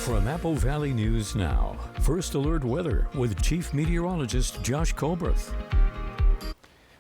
From Apple Valley News Now, First Alert Weather with Chief Meteorologist Josh Colberth.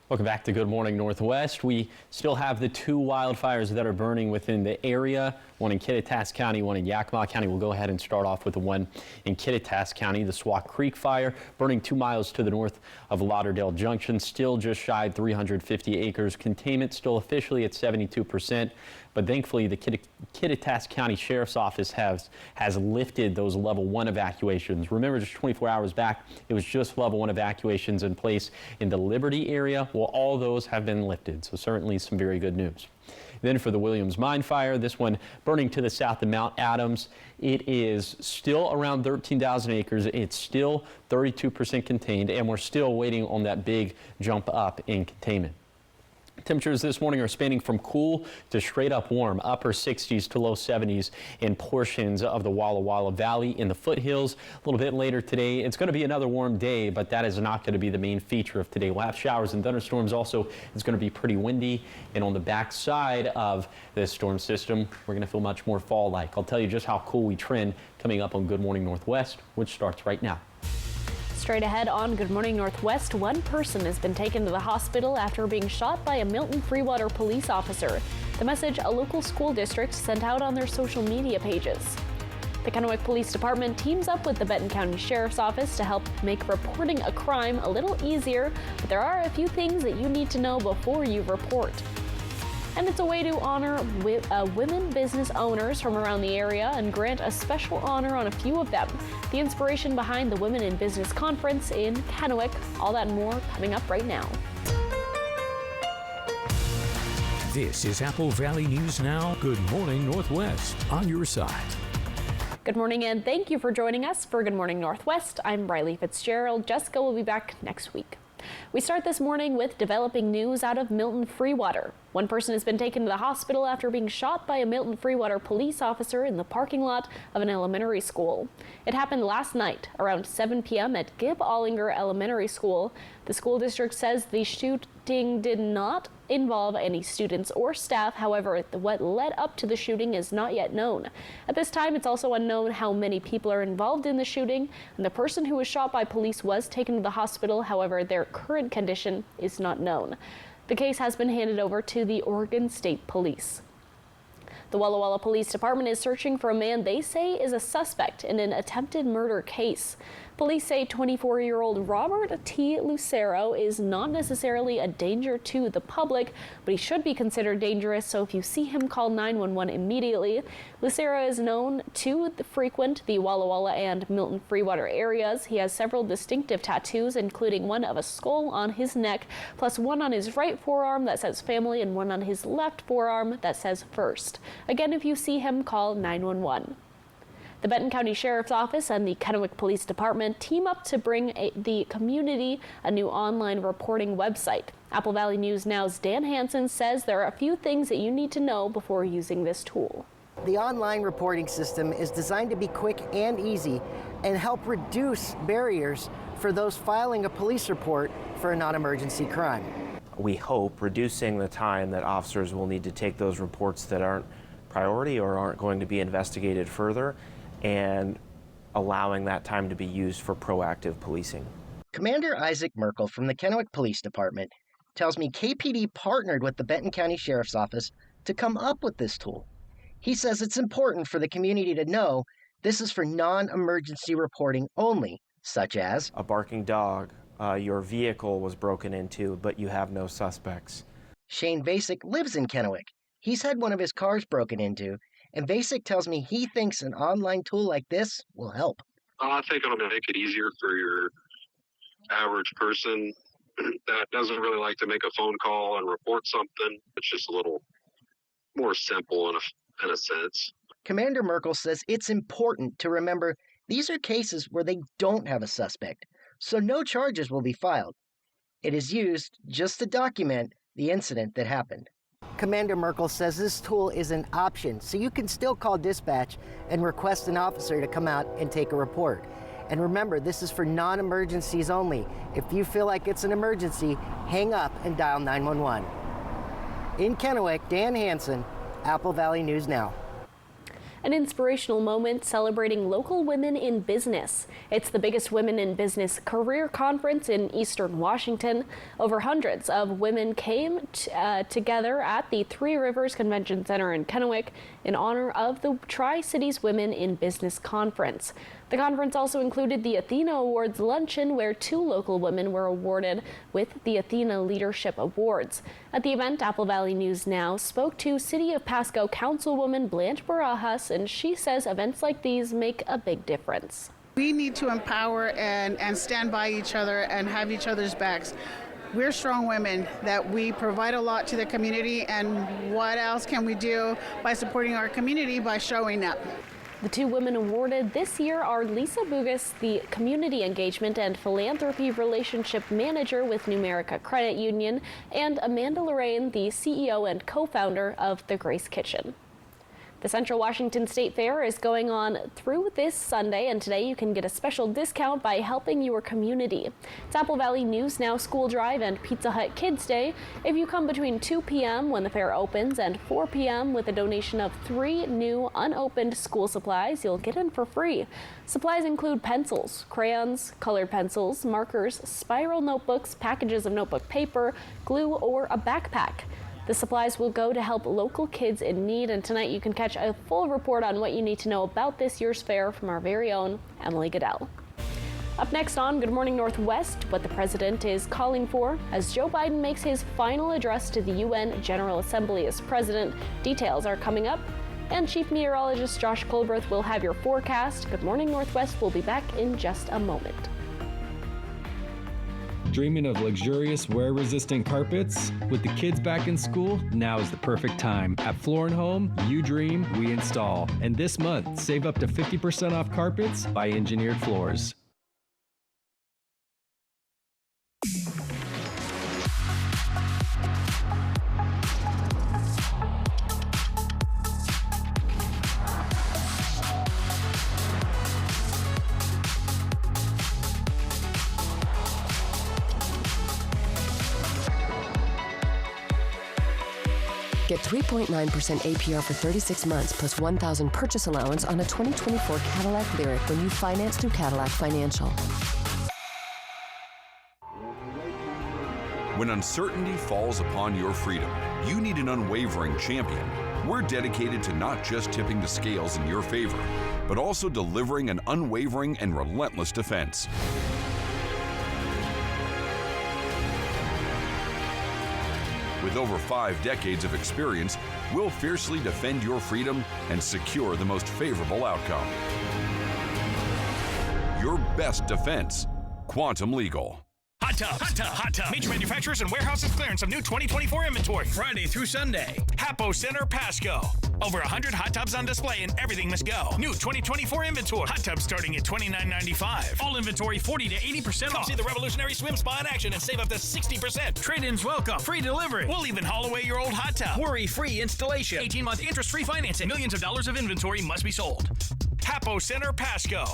Welcome back to Good Morning Northwest. We still have the two wildfires that are burning within the area, one in Kittitas County, one in Yakima County. We'll go ahead and start off with the one in Kittitas County, the Swat Creek fire, burning 2 miles to the north of Lauderdale Junction, still just shy of 350 acres. Containment still officially at 72%, but thankfully the Kittitas County Sheriff's Office has lifted those level 1 evacuations. Remember, just 24 hours back, it was just level 1 evacuations in place in the Liberty area. Well, all those have been lifted, so certainly some very good news. Then for the Williams Mine fire, this one burning to the south of Mount Adams. It is still around 13,000 acres. It's still 32% contained, and we're still waiting on that big jump up in containment. Temperatures this morning are spanning from cool to straight up warm, upper 60s to low 70s in portions of the Walla Walla Valley in the foothills. A little bit later today, it's going to be another warm day, but that is not going to be the main feature of today. We'll have showers and thunderstorms. Also, it's going to be pretty windy, and on the back side of this storm system, we're going to feel much more fall-like. I'll tell you just how cool we trend coming up on Good Morning Northwest, which starts right now. Straight ahead on Good Morning Northwest, one person has been taken to the hospital after being shot by a Milton Freewater police officer. The message a local school district sent out on their social media pages. The Kennewick Police Department teams up with the Benton County Sheriff's Office to help make reporting a crime a little easier, but there are a few things that you need to know before you report. And it's a way to honor women business owners from around the area and grant a special honor on a few of them. The inspiration behind the Women in Business Conference in Kennewick. All that and more coming up right now. This is Apple Valley News Now. Good Morning Northwest, on your side. Good morning and thank you for joining us for Good Morning Northwest. I'm Riley Fitzgerald. Jessica will be back next week. We start this morning with developing news out of Milton Freewater. One person has been taken to the hospital after being shot by a Milton Freewater police officer in the parking lot of an elementary school. It happened last night around 7 p.m. at Gib Ollinger Elementary School. The school district says the shooting did not involve any students or staff. However, what led up to the shooting is not yet known. At this time, it's also unknown how many people are involved in the shooting, and the person who was shot by police was taken to the hospital. However, their current condition is not known. The case has been handed over to the Oregon State Police. The Walla Walla Police Department is searching for a man they say is a suspect in an attempted murder case. Police say 24-year-old Robert T. Lucero is not necessarily a danger to the public, but he should be considered dangerous, so if you see him, call 911 immediately. Lucero is known to frequent the Walla Walla and Milton Freewater areas. He has several distinctive tattoos, including one of a skull on his neck, plus one on his right forearm that says family and one on his left forearm that says first. Again, if you see him, call 911. The Benton County Sheriff's Office and the Kennewick Police Department team up to bring the community a new online reporting website. Apple Valley News Now's Dan Hansen says there are a few things that you need to know before using this tool. The online reporting system is designed to be quick and easy and help reduce barriers for those filing a police report for a non-emergency crime. We hope reducing the time that officers will need to take those reports that aren't priority or aren't going to be investigated further, and allowing that time to be used for proactive policing. Commander Isaac Merkel from the Kennewick Police Department tells me KPD partnered with the Benton County Sheriff's Office to come up with this tool. He says it's important for the community to know this is for non-emergency reporting only, such as a barking dog, your vehicle was broken into, but you have no suspects. Shane Basic lives in Kennewick. He's had one of his cars broken into, and Basic tells me he thinks an online tool like this will help. I think it'll make it easier for your average person that doesn't really like to make a phone call and report something. It's just a little more simple in a sense. Commander Merkel says it's important to remember these are cases where they don't have a suspect, so no charges will be filed. It is used just to document the incident that happened. Commander Merkel says this tool is an option, so you can still call dispatch and request an officer to come out and take a report. And remember, this is for non-emergencies only. If you feel like it's an emergency, hang up and dial 911. In Kennewick, Dan Hansen, Apple Valley News Now. an inspirational moment celebrating local women in business. It's the biggest women in business career conference in Eastern Washington. Over hundreds of women came together at the Three Rivers Convention Center in Kennewick in honor of the Tri-Cities Women in Business Conference. The conference also included the Athena Awards luncheon, where 2 local women were awarded with the Athena Leadership Awards. At the event, Apple Valley News Now spoke to City of Pasco Councilwoman Blanche Barajas, and she says events like these make a big difference. We need to empower and stand by each other and have each other's backs. We're strong women, that we provide a lot to the community, and what else can we do by supporting our community by showing up? The 2 women awarded this year are Lisa Bugas, the Community Engagement and Philanthropy Relationship Manager with Numerica Credit Union, and Amanda Lorraine, the CEO and co-founder of the Grace Kitchen. The Central Washington State Fair is going on through this Sunday, and today you can get a special discount by helping your community. It's Apple Valley News Now School Drive and Pizza Hut Kids Day. If you come between 2 p.m. when the fair opens and 4 p.m. with a donation of 3 new unopened school supplies, you'll get in for free. Supplies include pencils, crayons, colored pencils, markers, spiral notebooks, packages of notebook paper, glue, or a backpack. The supplies will go to help local kids in need, and tonight you can catch a full report on what you need to know about this year's fair from our very own Emily Goodell. Up next on Good Morning Northwest, what the president is calling for as Joe Biden makes his final address to the UN General Assembly as president. Details are coming up, and Chief Meteorologist Josh Colberth will have your forecast. Good Morning Northwest will be back in just a moment. Dreaming of luxurious, wear-resistant carpets? With the kids back in school, now is the perfect time. At Floor & Home, you dream, we install. And this month, save up to 50% off carpets by Engineered Floors. Get 3.9% APR for 36 months plus $1,000 purchase allowance on a 2024 Cadillac Lyric when you finance through Cadillac Financial. When uncertainty falls upon your freedom, you need an unwavering champion. We're dedicated to not just tipping the scales in your favor, but also delivering an unwavering and relentless defense. With over 5 decades of experience, we'll fiercely defend your freedom and secure the most favorable outcome. Your best defense, Quantum Legal. Hot Tub. Major manufacturers and warehouses clearance of new 2024 inventory. Friday through Sunday. Hapo Center, Pasco. Over 100 hot tubs on display and everything must go. New 2024 inventory. Hot tubs starting at $29.95. All inventory 40 to 80% off. Come see the revolutionary swim spa in action and save up to 60%. Trade-ins welcome. Free delivery. We'll even haul away your old hot tub. Worry-free installation. 18-month interest-free financing. Millions of dollars of inventory must be sold. Hapo Center, Pasco.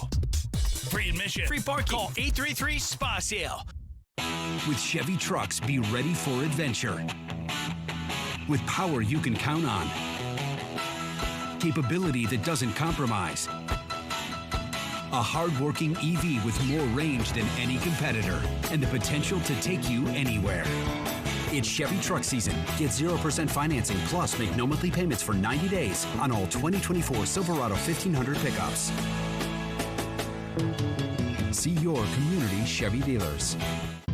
Free admission. Free parking. Call 833-SPA-SALE. With Chevy trucks, be ready for adventure. With power you can count on. Capability that doesn't compromise. A hard-working EV with more range than any competitor. And the potential to take you anywhere. It's Chevy truck season. Get 0% financing, plus make no monthly payments for 90 days on all 2024 Silverado 1500 pickups. See your community Chevy dealers.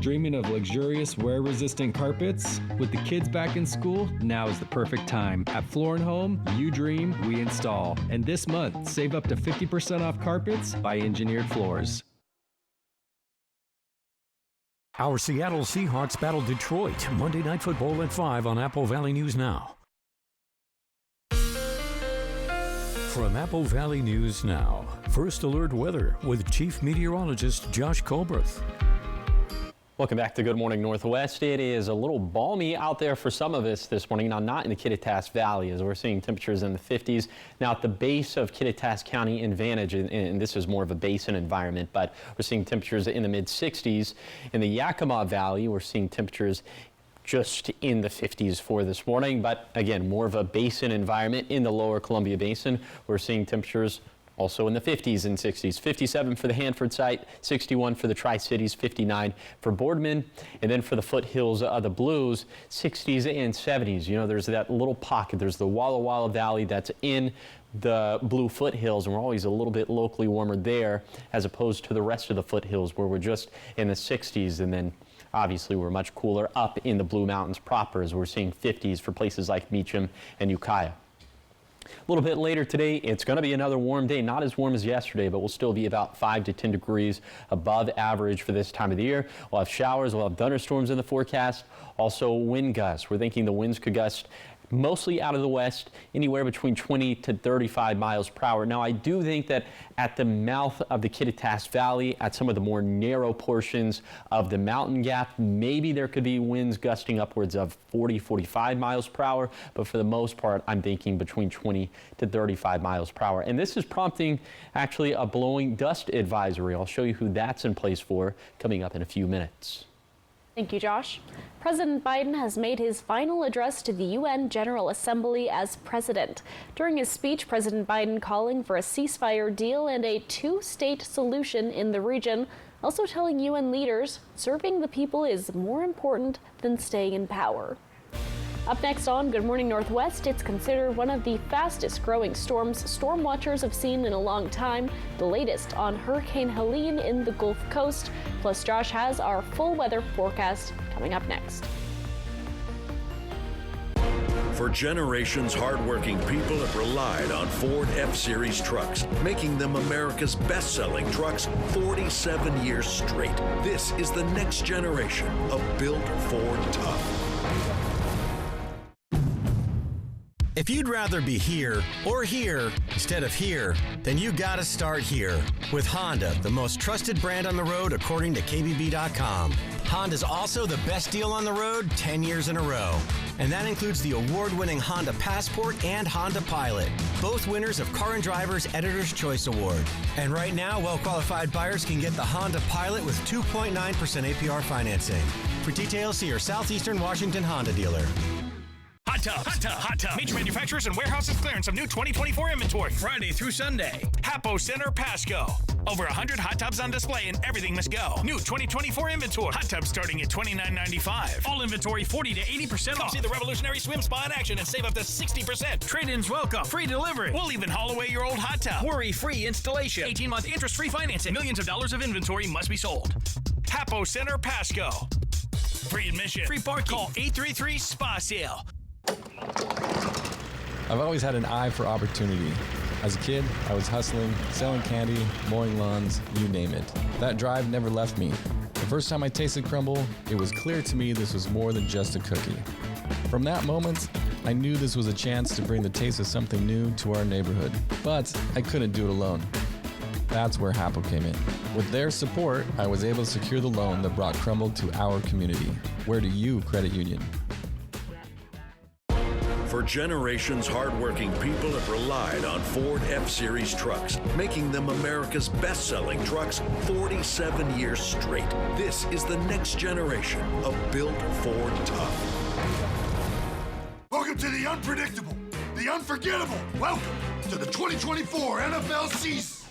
Dreaming of luxurious, wear-resistant carpets? With the kids back in school, now is the perfect time. At Floor & Home, you dream, we install. And this month, save up to 50% off carpets by Engineered Floors. Our Seattle Seahawks battle Detroit Monday Night Football at 5 on Apple Valley News Now. From Apple Valley News Now, First Alert Weather with Chief Meteorologist Josh Colberth. Welcome back to Good Morning Northwest. It is a little balmy out there for some of us this morning. Now, not in the Kittitas Valley, as we're seeing temperatures in the 50s. Now, at the base of Kittitas County and Vantage, and this is more of a basin environment, but we're seeing temperatures in the mid-60s. In the Yakima Valley, we're seeing temperatures just in the 50s for this morning. But again, more of a basin environment in the lower Columbia Basin. We're seeing temperatures also in the 50s and 60s. 57 for the Hanford site, 61 for the Tri-Cities, 59 for Boardman, and then for the foothills of the Blues, 60s and 70s. You know, there's that little pocket. There's the Walla Walla Valley that's in the Blue foothills, and we're always a little bit locally warmer there as opposed to the rest of the foothills where we're just in the 60s, and then obviously we're much cooler up in the Blue Mountains proper as we're seeing 50s for places like Meacham and Ukiah. A little bit later today, it's going to be another warm day, not as warm as yesterday, but we'll still be about 5 to 10 degrees above average for this time of the year. We'll have showers, we'll have thunderstorms in the forecast, also wind gusts. We're thinking the winds could gust mostly out of the west, anywhere between 20 to 35 miles per hour. Now, I do think that at the mouth of the Kittitas Valley, at some of the more narrow portions of the mountain gap, maybe there could be winds gusting upwards of 40, 45 miles per hour. But for the most part, I'm thinking between 20 to 35 miles per hour. And this is prompting actually a blowing dust advisory. I'll show you who that's in place for coming up in a few minutes. Thank you, Josh. President Biden has made his final address to the UN General Assembly as president. During his speech, President Biden calling for a ceasefire deal and a two-state solution in the region, also telling UN leaders serving the people is more important than staying in power. Up next on Good Morning Northwest, it's considered one of the fastest growing storms storm watchers have seen in a long time. The latest on Hurricane Helene in the Gulf Coast. Plus, Josh has our full weather forecast coming up next. For generations, hardworking people have relied on Ford F-Series trucks, making them America's best-selling trucks 47 years straight. This is the next generation of built Ford tough. If you'd rather be here or here instead of here, then you gotta start here with Honda, the most trusted brand on the road according to KBB.com. Honda's also the best deal on the road 10 years in a row. And that includes the award-winning Honda Passport and Honda Pilot, both winners of Car and Driver's Editor's Choice Award. And right now, well-qualified buyers can get the Honda Pilot with 2.9% APR financing. For details, see your Southeastern Washington Honda dealer. Hot Tub, Hot Tub, Hot Tub. Major manufacturers and warehouses clearance of new 2024 inventory. Friday through Sunday. Hapo Center, Pasco. Over 100 hot tubs on display and everything must go. New 2024 inventory. Hot tubs starting at $29.95. All inventory 40 to 80% off. Come see the revolutionary swim spa in action and save up to 60%. Trade-ins welcome. Free delivery. We'll even haul away your old hot tub. Worry-free installation. 18-month interest-free financing. Millions of dollars of inventory must be sold. Hapo Center, Pasco. Free admission. Free parking. Call 833-SPA-SALE. I've always had an eye for opportunity. As a kid, I was hustling, selling candy, mowing lawns, you name it. That drive never left me. The first time I tasted crumble, it was clear to me this was more than just a cookie. From that moment, I knew this was a chance to bring the taste of something new to our neighborhood. But I couldn't do it alone. That's where Hapo came in. With their support, I was able to secure the loan that brought crumble to our community. Where do you credit union? For generations, hardworking people have relied on Ford F-Series trucks, making them America's best-selling trucks 47 years straight. This is the next generation of built Ford tough. Welcome to the unpredictable, the unforgettable. Welcome to the 2024 NFL season.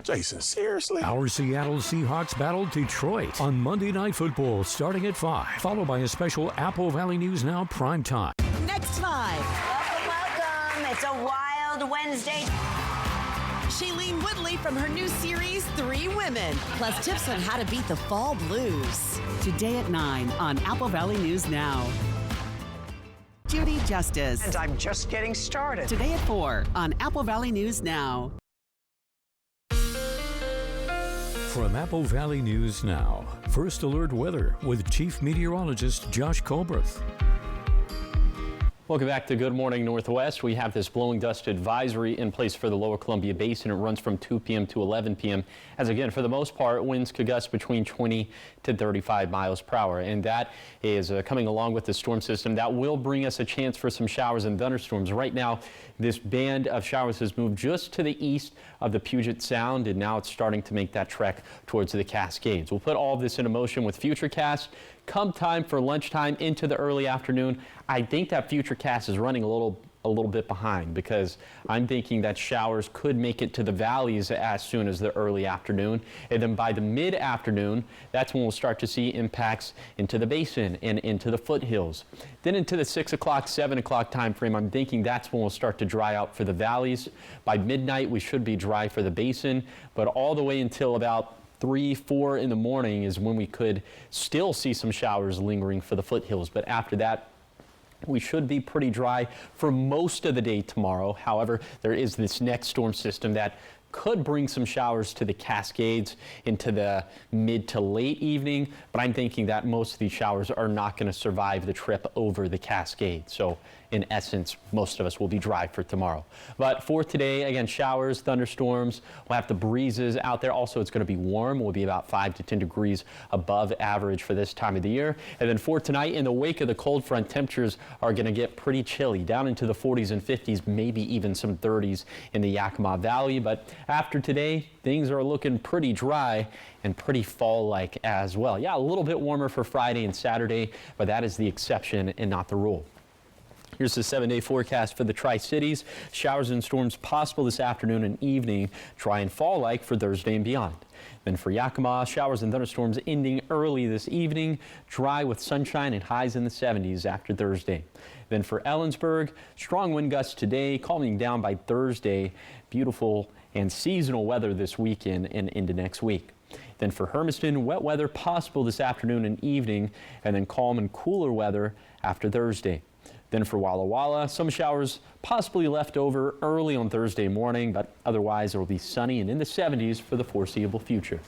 Jason, seriously? Our Seattle Seahawks battle Detroit on Monday Night Football starting at 5, followed by a special Apple Valley News Now prime time. Next 5. Welcome. It's a wild Wednesday. Shailene Woodley from her new series, 3 Women, plus tips on how to beat the fall blues. Today at 9 on Apple Valley News Now. Judy Justice. And I'm just getting started. Today at 4 on Apple Valley News Now. From Apple Valley News Now, First Alert Weather with Chief Meteorologist Josh Colbreth. Welcome back to Good Morning Northwest. We have this blowing dust advisory in place for the lower Columbia Basin. It runs from 2 p.m. to 11 p.m. As again, for the most part, winds could gust between 20 to 35 miles per hour. And that is coming along with the storm system. That will bring us a chance for some showers and thunderstorms. Right now, this band of showers has moved just to the east of the Puget Sound, and now it's starting to make that trek towards the Cascades. We'll put all of this into motion with Futurecast come time for lunchtime into the early afternoon, I think that futurecast is running a little bit behind, because I'm thinking that showers could make it to the valleys as soon as the early afternoon, and then by the mid-afternoon, that's when we'll start to see impacts into the basin and into the foothills. Then into the 6 o'clock, 7 o'clock time frame, I'm thinking that's when we'll start to dry out for the valleys. By midnight, we should be dry for the basin, but all the way until about 3, 4 in the morning is when we could still see some showers lingering for the foothills. But after that, we should be pretty dry for most of the day tomorrow. However, there is this next storm system that could bring some showers to the Cascades into the mid to late evening, but I'm thinking that most of these showers are not going to survive the trip over the Cascades. So in essence, most of us will be dry for tomorrow. But for today, again, showers, thunderstorms, we'll have the breezes out there. Also, it's going to be warm. We'll be about 5 to 10 degrees above average for this time of the year. And then for tonight, in the wake of the cold front, temperatures are going to get pretty chilly, down into the 40s and 50s, maybe even some 30s in the Yakima Valley. But after today, things are looking pretty dry and pretty fall-like as well. Yeah, a little bit warmer for Friday and Saturday, but that is the exception and not the rule. Here's the 7-day forecast for the Tri-Cities. Showers and storms possible this afternoon and evening, dry and fall-like for Thursday and beyond. Then for Yakima, showers and thunderstorms ending early this evening, dry with sunshine and highs in the 70s after Thursday. Then for Ellensburg, strong wind gusts today, calming down by Thursday. Beautiful and seasonal weather this weekend and into next week. Then for Hermiston, wet weather possible this afternoon and evening, and then calm and cooler weather after Thursday. Then for Walla Walla, some showers possibly left over early on Thursday morning, but otherwise it will be sunny and in the 70s for the foreseeable future.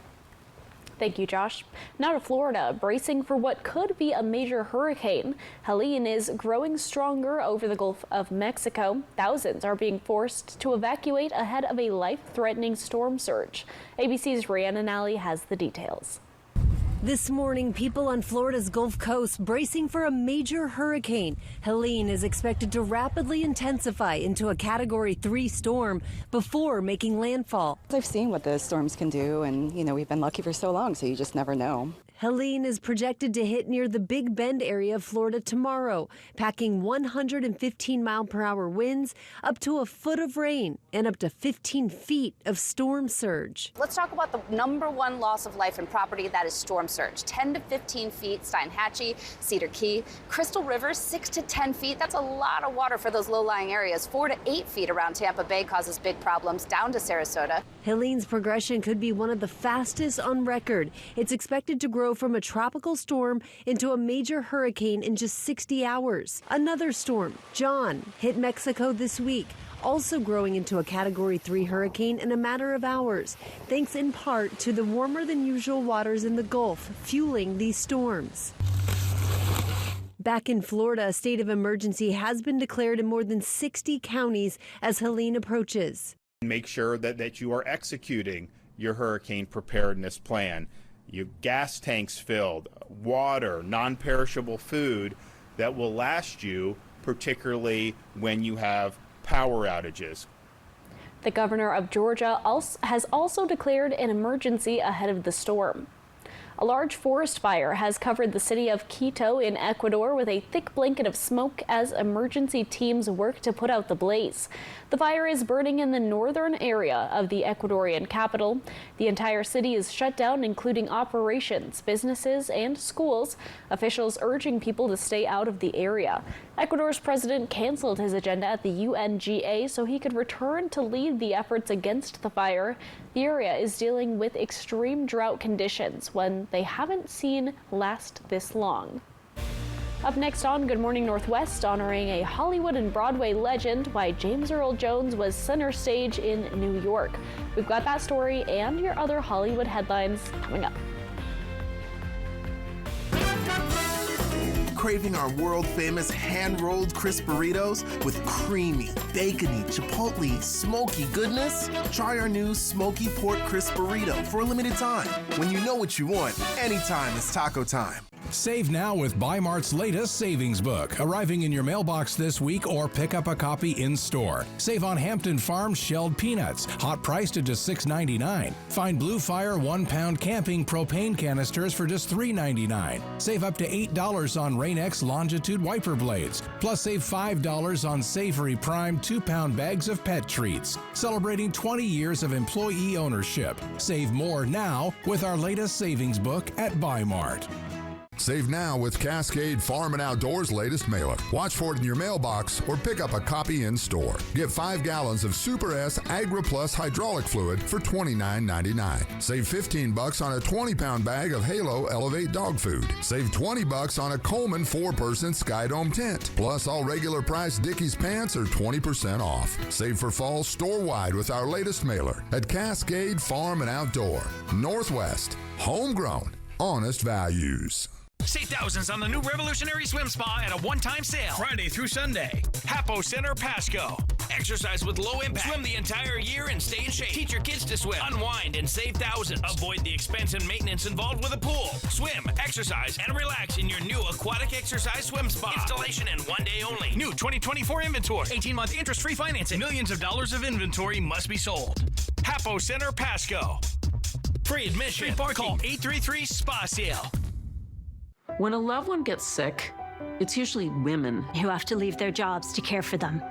Thank you, Josh. Now to Florida, bracing for what could be a major hurricane. Helene is growing stronger over the Gulf of Mexico. Thousands are being forced to evacuate ahead of a life-threatening storm surge. ABC's Rhiannon Alley has the details. This morning, people on Florida's Gulf Coast bracing for a major hurricane. Helene is expected to rapidly intensify into a Category 3 storm before making landfall. I've seen what the storms can do, and, we've been lucky for so long, so you just never know. Helene is projected to hit near the Big Bend area of Florida tomorrow, packing 115-mile-per-hour winds, up to a foot of rain, and up to 15 feet of storm surge. Let's talk about the #1 loss of life and property, that is storm surge. 10 to 15 feet, Steinhatchee, Cedar Key. Crystal River, 6 to 10 feet. That's a lot of water for those low-lying areas. 4 to 8 feet around Tampa Bay causes big problems, down to Sarasota. Helene's progression could be one of the fastest on record. It's expected to grow from a tropical storm into a major hurricane in just 60 hours. Another storm, John, hit Mexico this week, also growing into a Category 3 hurricane in a matter of hours, thanks in part to the warmer than usual waters in the Gulf fueling these storms. Back in Florida, a state of emergency has been declared in more than 60 counties as Helene approaches. Make sure that you are executing your hurricane preparedness plan. Your gas tanks filled, water, non-perishable food that will last you, particularly when you have power outages. The governor of Georgia has also declared an emergency ahead of the storm. A large forest fire has covered the city of Quito in Ecuador with a thick blanket of smoke as emergency teams work to put out the blaze. The fire is burning in the northern area of the Ecuadorian capital. The entire city is shut down, including operations, businesses, and schools, officials urging people to stay out of the area. Ecuador's president canceled his agenda at the UNGA so he could return to lead the efforts against the fire. The area is dealing with extreme drought conditions when they haven't seen last this long. Up next on Good Morning Northwest, honoring a Hollywood and Broadway legend, why James Earl Jones was center stage in New York. We've got that story and your other Hollywood headlines coming up. Craving our world-famous hand-rolled crisp burritos with creamy, bacony, chipotle, smoky goodness? Try our new Smoky Pork Crisp Burrito for a limited time. When you know what you want, anytime is taco time. Save now with Bi-Mart's latest savings book, arriving in your mailbox this week, or pick up a copy in store. Save on Hampton Farms shelled peanuts, hot priced at just $6.99. Find Blue Fire 1-pound camping propane canisters for just $3.99. Save up to $8 on Rain-X Longitude wiper blades. Plus save $5 on Savory Prime 2-pound bags of pet treats. Celebrating 20 years of employee ownership. Save more now with our latest savings book at Bi-Mart. Save now with Cascade Farm and Outdoors' latest mailer. Watch for it in your mailbox or pick up a copy in store. Get 5 gallons of Super S Agri Plus hydraulic fluid for $29.99. Save $15 on a 20-pound bag of Halo Elevate dog food. Save $20 on a Coleman 4-person Skydome tent. Plus, all regular price Dickies pants are 20% off. Save for fall store-wide with our latest mailer at Cascade Farm and Outdoor. Northwest, homegrown, honest values. Save thousands on the new Revolutionary Swim Spa at a one-time sale. Friday through Sunday. Hapo Center, Pasco. Exercise with low impact. Swim the entire year and stay in shape. Teach your kids to swim. Unwind and save thousands. Avoid the expense and maintenance involved with a pool. Swim, exercise, and relax in your new aquatic exercise swim spa. Installation and 1 day only. New 2024 inventory. 18-month interest-free financing. Millions of dollars of inventory must be sold. Hapo Center, Pasco. Free admission. Call 833-SPA-SALE. When a loved one gets sick, it's usually women who have to leave their jobs to care for them.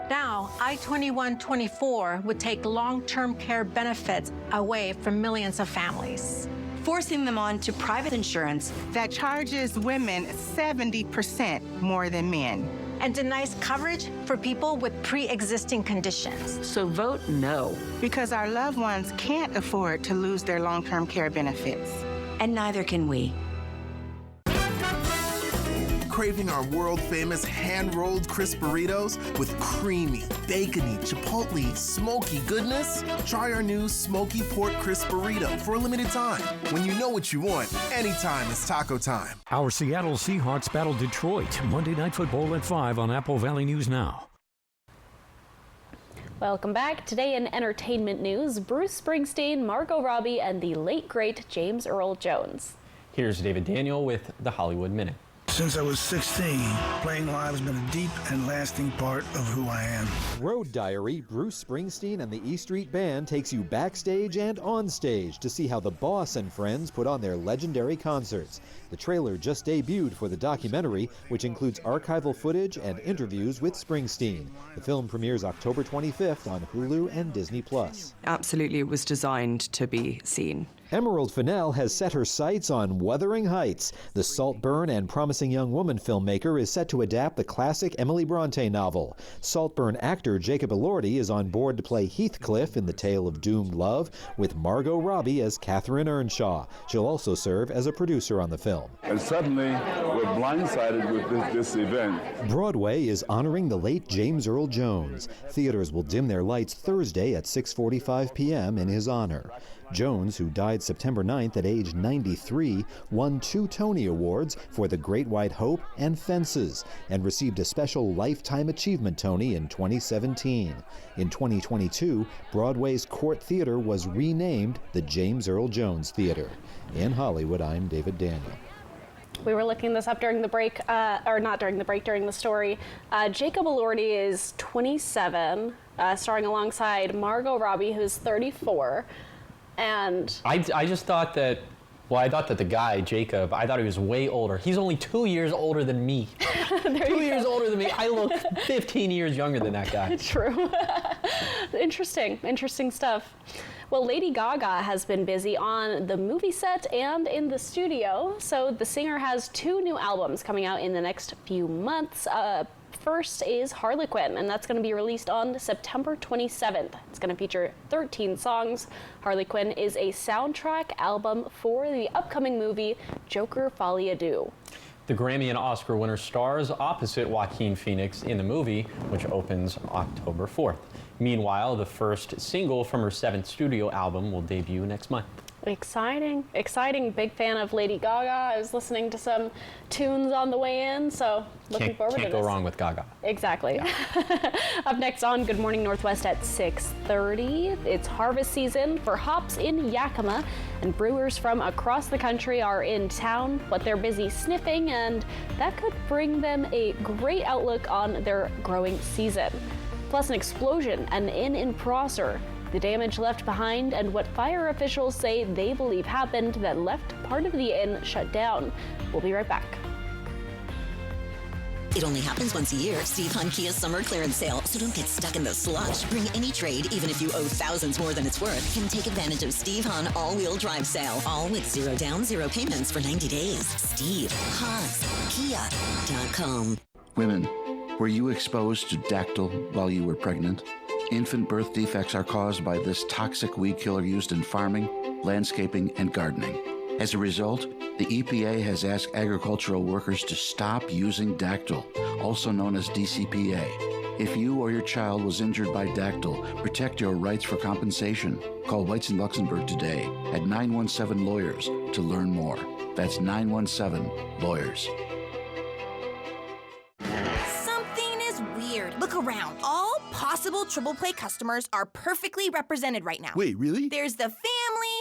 Now, I-2124 would take long-term care benefits away from millions of families, forcing them on to private insurance that charges women 70% more than men, and denies coverage for people with pre-existing conditions. So vote no. Because our loved ones can't afford to lose their long-term care benefits. And neither can we. Craving our world-famous hand-rolled crisp burritos with creamy, bacony, chipotle, smoky goodness? Try our new smoky pork crisp burrito for a limited time. When you know what you want, anytime is taco time. Our Seattle Seahawks battle Detroit Monday Night Football at 5 on Apple Valley News Now. Welcome back. Today in entertainment news, Bruce Springsteen, Margot Robbie, and the late great James Earl Jones. Here's David Daniel with the Hollywood Minute. Since I was 16, playing live has been a deep and lasting part of who I am. Road Diary, Bruce Springsteen and the E Street Band takes you backstage and on stage to see how the Boss and friends put on their legendary concerts. The trailer just debuted for the documentary, which includes archival footage and interviews with Springsteen. The film premieres October 25th on Hulu and Disney+. Absolutely, it was designed to be seen. Emerald Fennell has set her sights on Wuthering Heights. The Saltburn and Promising Young Woman filmmaker is set to adapt the classic Emily Bronte novel. Saltburn actor Jacob Elordi is on board to play Heathcliff in the tale of doomed love, with Margot Robbie as Catherine Earnshaw. She'll also serve as a producer on the film. And suddenly, we're blindsided with this event. Broadway is honoring the late James Earl Jones. Theaters will dim their lights Thursday at 6:45 p.m. in his honor. Jones, who died September 9th at age 93, won 2 Tony Awards for The Great White Hope and Fences, and received a special Lifetime Achievement Tony in 2017. In 2022, Broadway's Court Theater was renamed the James Earl Jones Theater. In Hollywood, I'm David Daniel. We were looking this up during the break, or not during the break, during the story. Jacob Elordi is 27, starring alongside Margot Robbie, who's 34. And I just thought that, I thought that the guy, Jacob, I thought he was way older. He's only 2 years older than me. 2 years older than me. I look 15 years younger than that guy. True. Interesting stuff. Well, Lady Gaga has been busy on the movie set and in the studio. So the singer has 2 new albums coming out in the next few months. First is Harlequin, and that's going to be released on September 27th. It's going to feature 13 songs. Harlequin is a soundtrack album for the upcoming movie Joker Folie à Deux. The Grammy and Oscar winner stars opposite Joaquin Phoenix in the movie, which opens October 4th. Meanwhile, the first single from her 7th studio album will debut next month. Exciting. Big fan of Lady Gaga. I was listening to some tunes on the way in, so looking forward to this. Can't go wrong with Gaga. Exactly. Yeah. Up next on Good Morning Northwest at 6:30, it's harvest season for hops in Yakima, and brewers from across the country are in town, but they're busy sniffing, and that could bring them a great outlook on their growing season. Plus an explosion at an inn in Prosser, the damage left behind, and what fire officials say they believe happened that left part of the inn shut down. We'll be right back. It only happens once a year. Steve Hunt Kia's summer clearance sale, so don't get stuck in the slush. Bring any trade, even if you owe thousands more than it's worth. Can take advantage of Steve Hunt all-wheel drive sale, all with 0 down, 0 payments for 90 days. SteveHuntKia.com. Women, were you exposed to dactyl while you were pregnant? Infant birth defects are caused by this toxic weed killer used in farming, landscaping, and gardening. As a result, the EPA has asked agricultural workers to stop using dactyl, also known as DCPA. If you or your child was injured by dactyl, protect your rights for compensation. Call Whites and Luxembourg today at 917-LAWYERS to learn more. That's 917-LAWYERS. Something is weird. Look around. All possible Triple Play customers are perfectly represented right now. Wait, really? There's the family,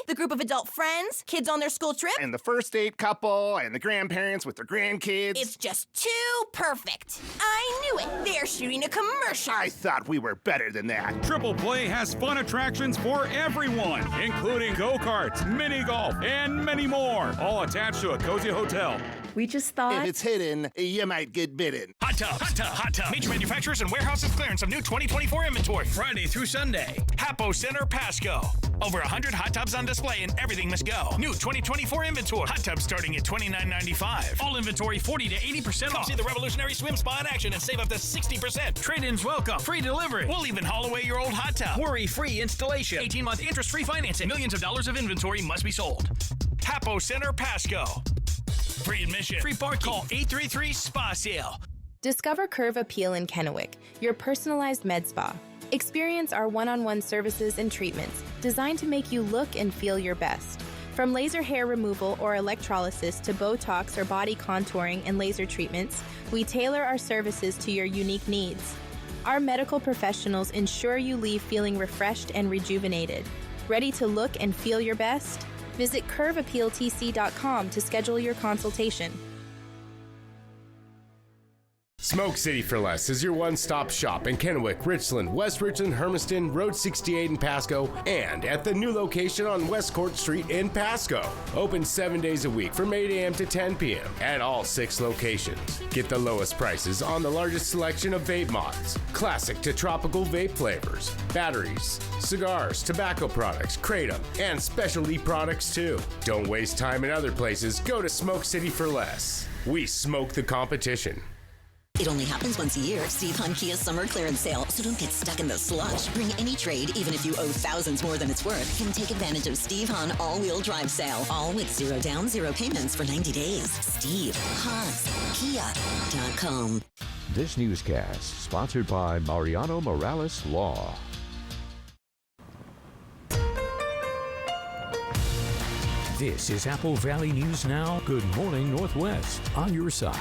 the group of adult friends, kids on their school trip, and the first date couple, and the grandparents with their grandkids. It's just too perfect. I knew it. They're shooting a commercial. I thought we were better than that. Triple Play has fun attractions for everyone, including go-karts, mini golf, and many more, all attached to a cozy hotel. We just thought... If it's hidden, you might get bitten. Hot tub, hot tub, hot tub. Major manufacturers and warehouses clearance of new 2024 inventory. Friday through Sunday. Hapo Center, Pasco. Over 100 hot tubs on display and everything must go. New 2024 inventory. Hot tubs starting at $29.95. All inventory 40 to 80% off. See the revolutionary swim spa in action and save up to 60%. Trade-ins welcome. Free delivery. We'll even haul away your old hot tub. Worry-free installation. 18-month interest-free financing. Millions of dollars of inventory must be sold. Hapo Center, Pasco. Free admission. Free parking. Call 833-SPA-SALE. Discover Curve Appeal in Kennewick, your personalized med spa. Experience our one-on-one services and treatments designed to make you look and feel your best. From laser hair removal or electrolysis to Botox or body contouring and laser treatments, we tailor our services to your unique needs. Our medical professionals ensure you leave feeling refreshed and rejuvenated. Ready to look and feel your best? Visit CurveAppealTC.com to schedule your consultation. Smoke City for Less is your one-stop shop in Kennewick, Richland, West Richland, Hermiston, Road 68 in Pasco, and at the new location on West Court Street in Pasco. Open 7 days a week from 8 a.m. to 10 p.m. at all 6 locations. Get the lowest prices on the largest selection of vape mods, classic to tropical vape flavors, batteries, cigars, tobacco products, kratom, and specialty products too. Don't waste time in other places. Go to Smoke City for Less. We smoke the competition. It only happens once a year. Steve Hunt Kia's summer clearance sale, so don't get stuck in the slush. Bring any trade, even if you owe thousands more than it's worth. Can take advantage of Steve Hunt all-wheel drive sale, all with 0 down, 0 payments for 90 days. SteveHuntKia.com. This newscast sponsored by Mariano Morales Law. This is Apple Valley News Now. Good morning, Northwest. On your side.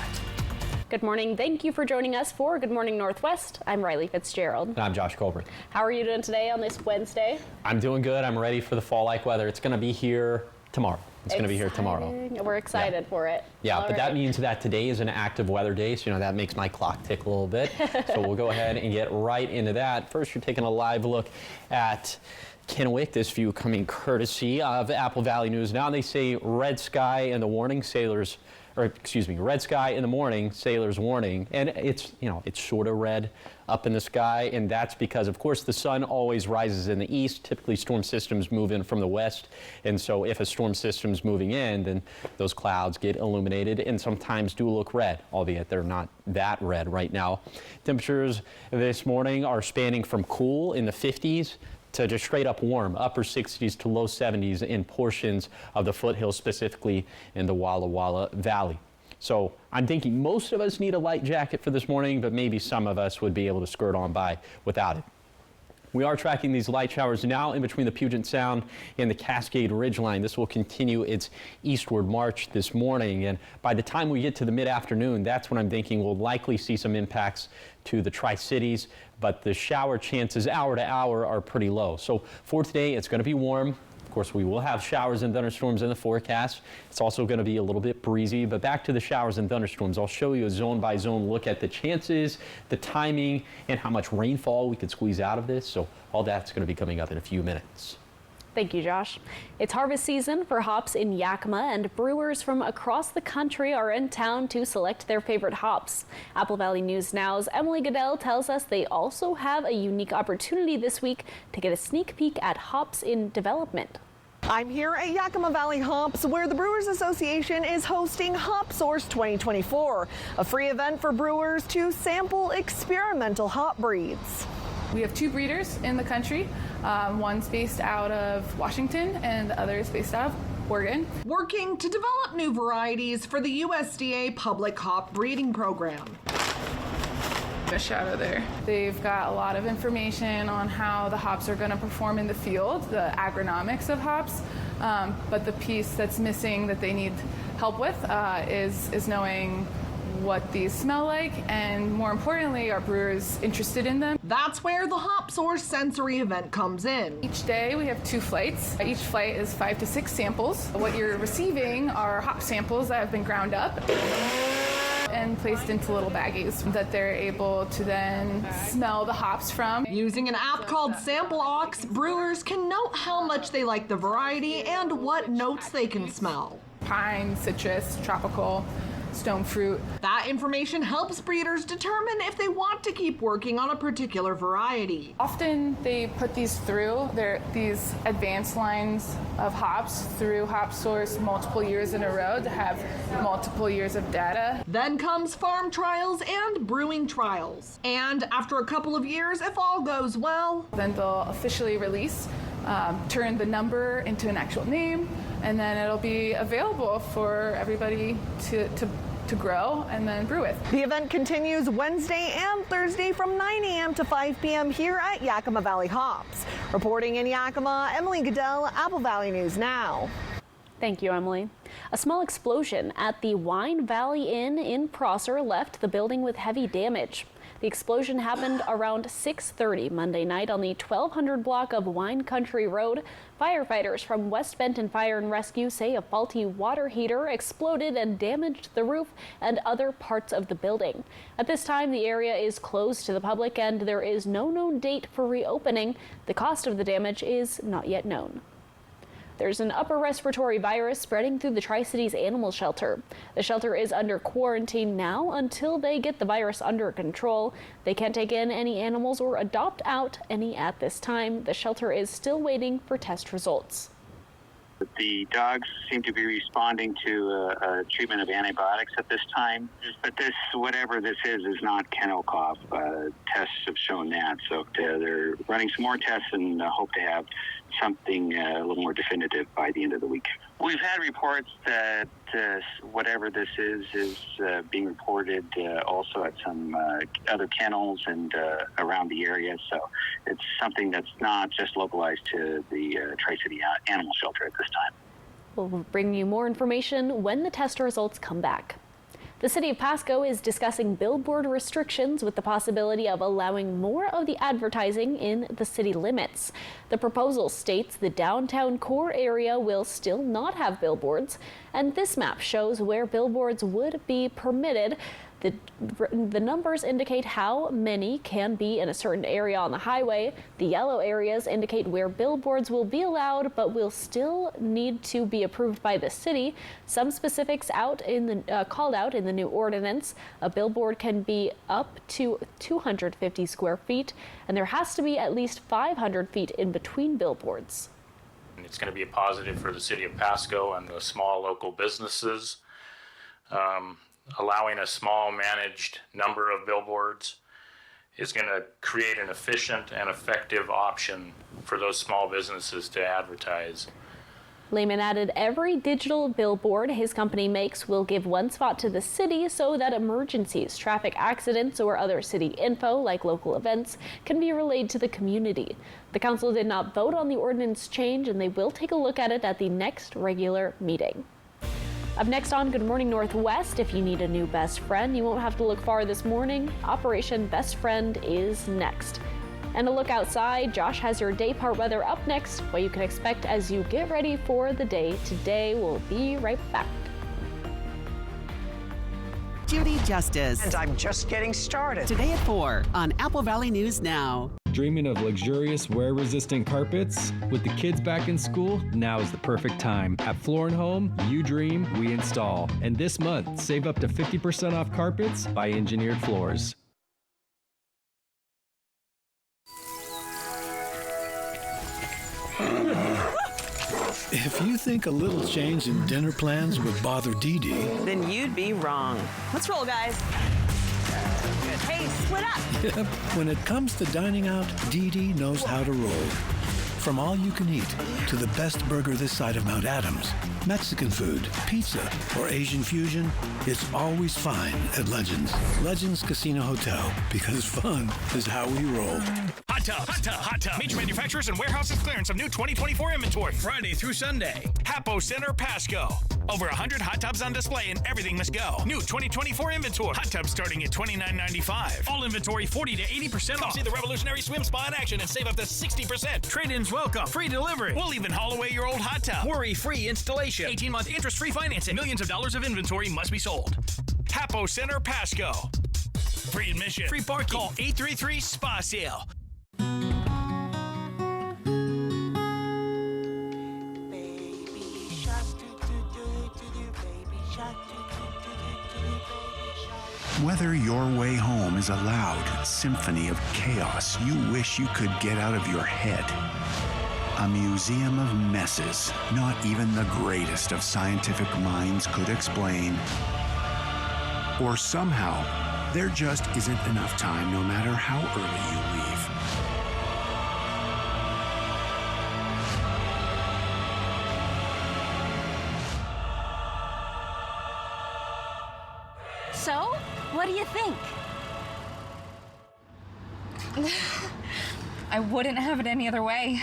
Good morning. Thank you for joining us for Good Morning Northwest. I'm Riley Fitzgerald. And I'm Josh Colbert. How are you doing today on this Wednesday? I'm doing good. I'm ready for the fall-like weather. It's going to be here tomorrow. It's going to be here tomorrow. We're excited for it. Yeah, but that means that today is an active weather day, so that makes my clock tick a little bit. So we'll go ahead and get right into that. First, you're taking a live look at Kennewick. This view coming courtesy of Apple Valley News Now. They say red sky in the warning, red sky in the morning, sailors warning. And it's sort of red up in the sky, and that's because, of course, the sun always rises in the east. Typically, storm systems move in from the west, and so if a storm system's moving in, then those clouds get illuminated and sometimes do look red, albeit they're not that red right now. Temperatures this morning are spanning from cool in the 50s to just straight up warm, upper 60s to low 70s in portions of the foothills, specifically in the Walla Walla Valley. So I'm thinking most of us need a light jacket for this morning, but maybe some of us would be able to skirt on by without it. We are tracking these light showers now in between the Puget Sound and the Cascade Ridgeline. This will continue its eastward march this morning, and by the time we get to the mid-afternoon, that's when I'm thinking we'll likely see some impacts to the Tri-Cities, but the shower chances hour to hour are pretty low. So for today, it's going to be warm. Of course, we will have showers and thunderstorms in the forecast. It's also going to be a little bit breezy, but back to the showers and thunderstorms. I'll show you a zone-by-zone look at the chances, the timing, and how much rainfall we could squeeze out of this. So all that's going to be coming up in a few minutes. Thank you, Josh. It's harvest season for hops in Yakima, and brewers from across the country are in town to select their favorite hops. Apple Valley News Now's Emily Goodell tells us they also have a unique opportunity this week to get a sneak peek at hops in development. I'm here at Yakima Valley Hops, where the Brewers Association is hosting Hop Source 2024, a free event for brewers to sample experimental hop breeds. We have 2 breeders in the country. One's based out of Washington and the other is based out of Oregon. Working to develop new varieties for the USDA Public Hop Breeding Program. A shadow there. They've got a lot of information on how the hops are going to perform in the field, the agronomics of hops, but the piece that's missing that they need help with is knowing what these smell like, and more importantly, are brewers interested in them? That's where the Hop Source Sensory event comes in. Each day we have 2 flights. Each flight is 5 to 6 samples. What you're receiving are hop samples that have been ground up and placed into little baggies that they're able to then smell the hops from. Using an app called Sample Aux, brewers can note how much they like the variety and what notes they can smell. Pine, citrus, tropical, stone fruit. That information helps breeders determine if they want to keep working on a particular variety. Often they put these through these advanced lines of hops through Hop Source multiple years in a row to have multiple years of data. Then comes farm trials and brewing trials. And after a couple of years, if all goes well, then they'll officially release, turn the number into an actual name, and then it'll be available for everybody to grow and then brew with. The event continues Wednesday and Thursday from 9 a.m. to 5 p.m. here at Yakima Valley Hops. Reporting in Yakima, Emily Goodell, Apple Valley News Now. Thank you, Emily. A small explosion at the Wine Valley Inn in Prosser left the building with heavy damage. The explosion happened around 6:30 Monday night on the 1200 block of Wine Country Road. Firefighters from West Benton Fire and Rescue say a faulty water heater exploded and damaged the roof and other parts of the building. At this time, the area is closed to the public and there is no known date for reopening. The cost of the damage is not yet known. There's an upper respiratory virus spreading through the Tri-Cities Animal Shelter. The shelter is under quarantine now until they get the virus under control. They can't take in any animals or adopt out any at this time. The shelter is still waiting for test results. The dogs seem to be responding to a treatment of antibiotics at this time, but this, whatever this is not kennel cough. Tests have shown that, so they're running some more tests and hope to have something a little more definitive by the end of the week. We've had reports that whatever this is being reported also at some other kennels and around the area. So it's something that's not just localized to the Tri-City Animal Shelter at this time. We'll bring you more information when the test results come back. The city of Pasco is discussing billboard restrictions with the possibility of allowing more of the advertising in the city limits. The proposal states the downtown core area will still not have billboards, and this map shows where billboards would be permitted. The numbers indicate how many can be in a certain area on the highway. The yellow areas indicate where billboards will be allowed but will still need to be approved by the city. Some specifics called out in the new ordinance. A billboard can be up to 250 square feet, and there has to be at least 500 feet in between billboards. It's going to be a positive for the city of Pasco and the small local businesses. Allowing a small managed number of billboards is going to create an efficient and effective option for those small businesses to advertise. Lehman added every digital billboard his company makes will give one spot to the city so that emergencies, traffic accidents, or other city info like local events can be relayed to the community. The council did not vote on the ordinance change, and they will take a look at it at the next regular meeting. Up next on Good Morning Northwest, if you need a new best friend, you won't have to look far this morning. Operation Best Friend is next. And a look outside, Josh has your day part weather up next, what you can expect as you get ready for the day today. We'll be right back. Judy Justice. And I'm just getting started. Today at 4 on Apple Valley News Now. Dreaming of luxurious, wear-resistant carpets? With the kids back in school, now is the perfect time. At Floor & Home, you dream, we install. And this month, save up to 50% off carpets by Engineered Floors. If you think a little change in dinner plans would bother Dee Dee, Then you'd be wrong. Let's roll, guys. Hey, split up. yep, when it comes to dining out, Dee Dee knows how to roll. From all you can eat to the best burger this side of Mount Adams, Mexican food, pizza, or Asian fusion, it's always fine at Legends. Legends Casino Hotel, because fun is how we roll. Hot Tub, Hot Tub, Hot Tub. Major manufacturers and warehouses clearance of new 2024 inventory. Friday through Sunday. Hapo Center, Pasco. Over 100 hot tubs on display and everything must go. New 2024 inventory. Hot tubs starting at $29.95. All inventory 40 to 80% off. See the revolutionary swim spa in action and save up to 60%. Trade-ins welcome. Free delivery. We'll even haul away your old hot tub. Worry-free installation. 18-month interest-free financing. Millions of dollars of inventory must be sold. Hapo Center, Pasco. Free admission. Free parking. Call 833-SPA-SALE. Whether your way home is a loud symphony of chaos you wish you could get out of your head, a museum of messes not even the greatest of scientific minds could explain, or somehow there just isn't enough time no matter how early you leave. So, what do you think? I wouldn't have it any other way.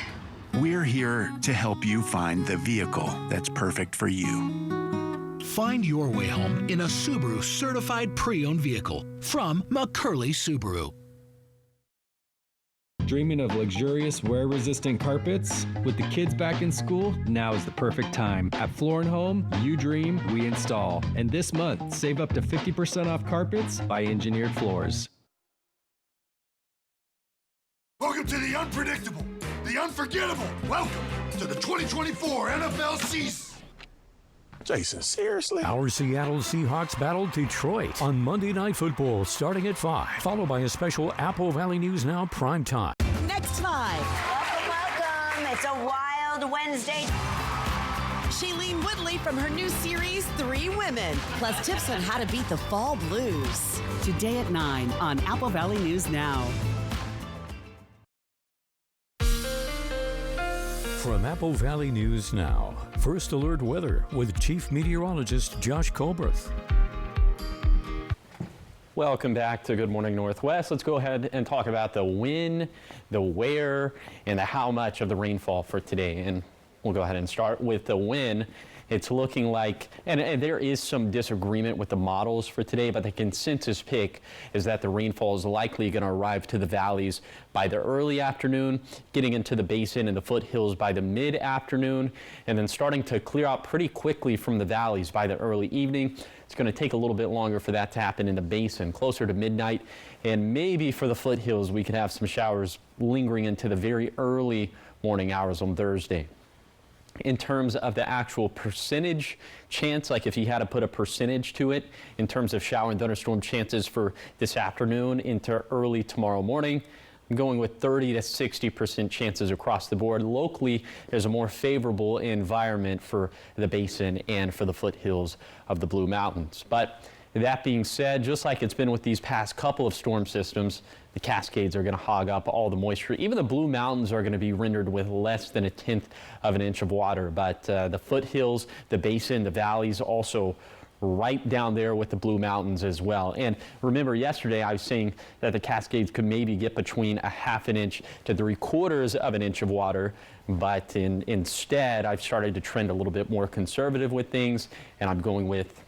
We're here to help you find the vehicle that's perfect for you. Find your way home in a Subaru certified pre-owned vehicle from McCurley Subaru. Dreaming of luxurious, wear-resistant carpets? With the kids back in school, now is the perfect time. At Floor & Home, you dream, we install. And this month, save up to 50% off carpets by Engineered Floors. Welcome to the unpredictable, the unforgettable. Welcome to the 2024 NFL season. Jason, seriously? Our Seattle Seahawks battled Detroit on Monday Night Football starting at 5, followed by a special Apple Valley News Now primetime. Next 5. Welcome, welcome. It's a wild Wednesday. Shailene Woodley from her new series, 3 Women. Plus tips on how to beat the fall blues. Today at 9 on Apple Valley News Now. From Apple Valley News Now, First Alert Weather with Chief Meteorologist Josh Colbreth. Welcome back to Good Morning Northwest. Let's go ahead and talk about the when, the where, and the how much of the rainfall for today. And we'll go ahead and start with the when. It's looking like, and there is some disagreement with the models for today, but the consensus pick is that the rainfall is likely going to arrive to the valleys by the early afternoon, getting into the basin and the foothills by the mid-afternoon, and then starting to clear out pretty quickly from the valleys by the early evening. It's going to take a little bit longer for that to happen in the basin, closer to midnight, and maybe for the foothills we could have some showers lingering into the very early morning hours on Thursday. In terms of the actual percentage chance, like if you had to put a percentage to it, in terms of shower and thunderstorm chances for this afternoon into early tomorrow morning, I'm going with 30 to 60% chances across the board. Locally, there's a more favorable environment for the basin and for the foothills of the Blue Mountains. But that being said, just like it's been with these past couple of storm systems, the Cascades are going to hog up all the moisture. Even the Blue Mountains are going to be rendered with less than 1/10 of an inch of water. But the foothills, the basin, the valleys also right down there with the Blue Mountains as well. And remember, yesterday I was saying that the Cascades could maybe get between 1/2 inch to 3/4 of an inch of water. But instead, I've started to trend a little bit more conservative with things, and I'm going with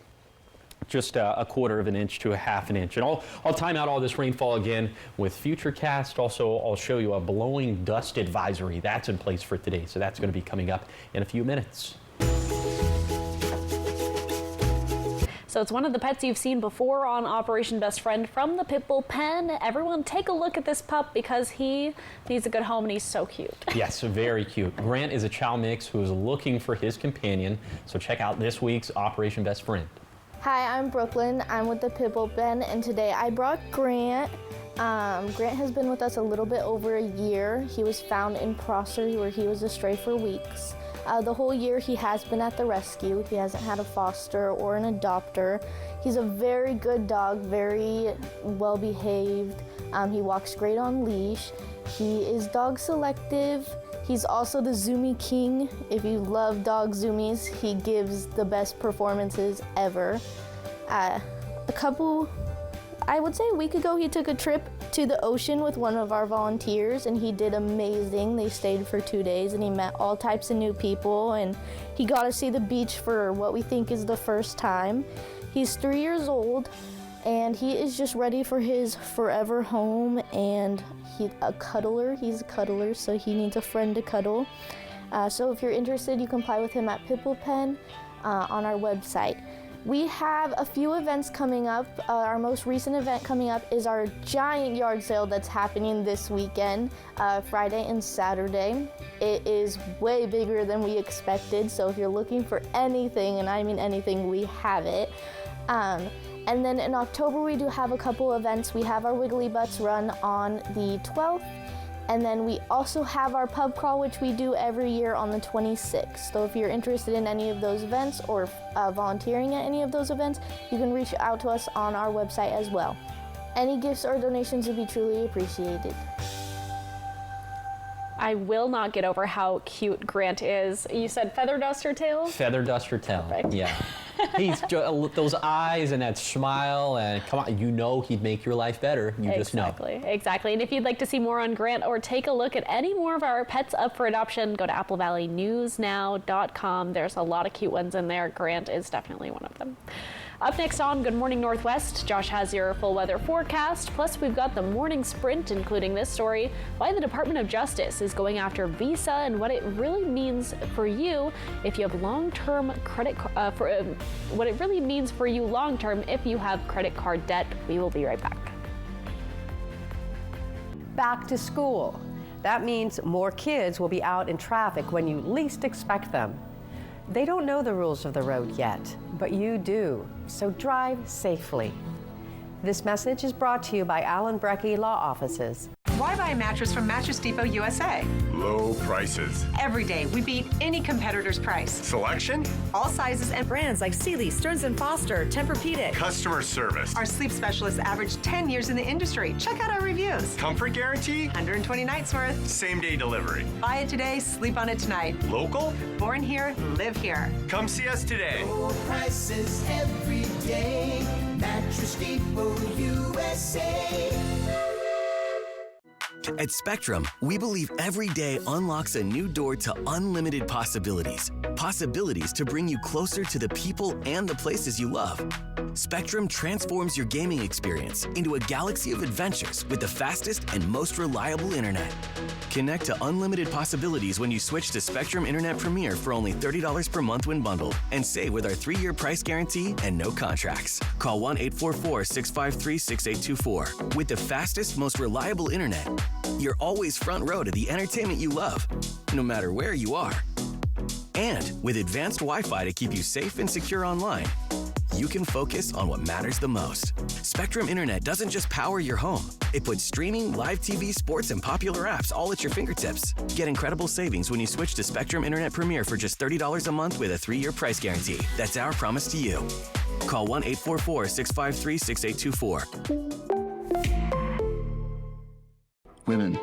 just 1/4 of an inch to 1/2 inch. And I'll time out all this rainfall again with Futurecast. Also, I'll show you a blowing dust advisory that's in place for today. So that's going to be coming up in a few minutes. So it's one of the pets you've seen before on Operation Best Friend from the Pitbull Pen. Everyone take a look at this pup because he needs a good home and he's so cute. Yes, very cute. Grant is a chow mix who is looking for his companion. So check out this week's Operation Best Friend. Hi, I'm Brooklyn. I'm with the Pitbull Pen, and today I brought Grant. Grant has been with us a little bit over a year. He was found in Prosser where he was a stray for weeks. The whole year he has been at the rescue. He hasn't had a foster or an adopter. He's a very good dog, very well behaved. He walks great on leash. He is dog selective. He's also the Zoomy King. If you love dog zoomies, he gives the best performances ever. I would say a week ago, he took a trip to the ocean with one of our volunteers and he did amazing. They stayed for 2 days and he met all types of new people and he got to see the beach for what we think is the first time. He's 3 years old and he is just ready for his forever home, and he's a cuddler, so he needs a friend to cuddle. So if you're interested, you can apply with him at Pitbull Pen on our website. We have a few events coming up. Our most recent event coming up is our giant yard sale that's happening this weekend, Friday and Saturday. It is way bigger than we expected, so if you're looking for anything, and I mean anything, we have it. And then in October, we do have a couple events. We have our Wiggly Butts run on the 12th, and then we also have our pub crawl, which we do every year on the 26th. So if you're interested in any of those events or volunteering at any of those events, you can reach out to us on our website as well. Any gifts or donations would be truly appreciated. I will not get over how cute Grant is. You said feather duster tail? Feather duster tail. Perfect. Yeah. He's those eyes and that smile, and come on, you know he'd make your life better. You just know. Exactly. And if you'd like to see more on Grant or take a look at any more of our pets up for adoption, go to applevalley.newsnow.com. There's a lot of cute ones in there. Grant is definitely one of them. Up next on Good Morning Northwest, Josh has your full weather forecast. Plus, we've got the morning sprint, including this story, why the Department of Justice is going after Visa and what it really means for you if you have long-term credit, what it really means for you long-term if you have credit card debt. We will be right back. Back to school. That means more kids will be out in traffic when you least expect them. They don't know the rules of the road yet, but you do, so drive safely. This message is brought to you by Allen Brecky Law Offices. Why buy a mattress from Mattress Depot USA? Low prices. Every day, we beat any competitor's price. Selection? All sizes and brands like Sealy, Stearns & Foster, Tempur-Pedic. Customer service. Our sleep specialists average 10 years in the industry. Check out our reviews. Comfort guarantee? 120 nights worth. Same-day delivery. Buy it today, sleep on it tonight. Local? Born here, live here. Come see us today. Low prices every day. Mattress Depot USA. At Spectrum, we believe every day unlocks a new door to unlimited possibilities. Possibilities to bring you closer to the people and the places you love. Spectrum transforms your gaming experience into a galaxy of adventures with the fastest and most reliable internet. Connect to unlimited possibilities when you switch to Spectrum Internet Premier for only $30 per month when bundled, and save with our 3-year price guarantee and no contracts. Call 1-844-653-6824. With the fastest, most reliable internet, you're always front row to the entertainment you love, no matter where you are. And with advanced Wi-Fi to keep you safe and secure online, you can focus on what matters the most. Spectrum Internet doesn't just power your home. It puts streaming, live TV, sports, and popular apps all at your fingertips. Get incredible savings when you switch to Spectrum Internet Premier for just $30 a month with a 3-year price guarantee. That's our promise to you. Call 1-844-653-6824. Women,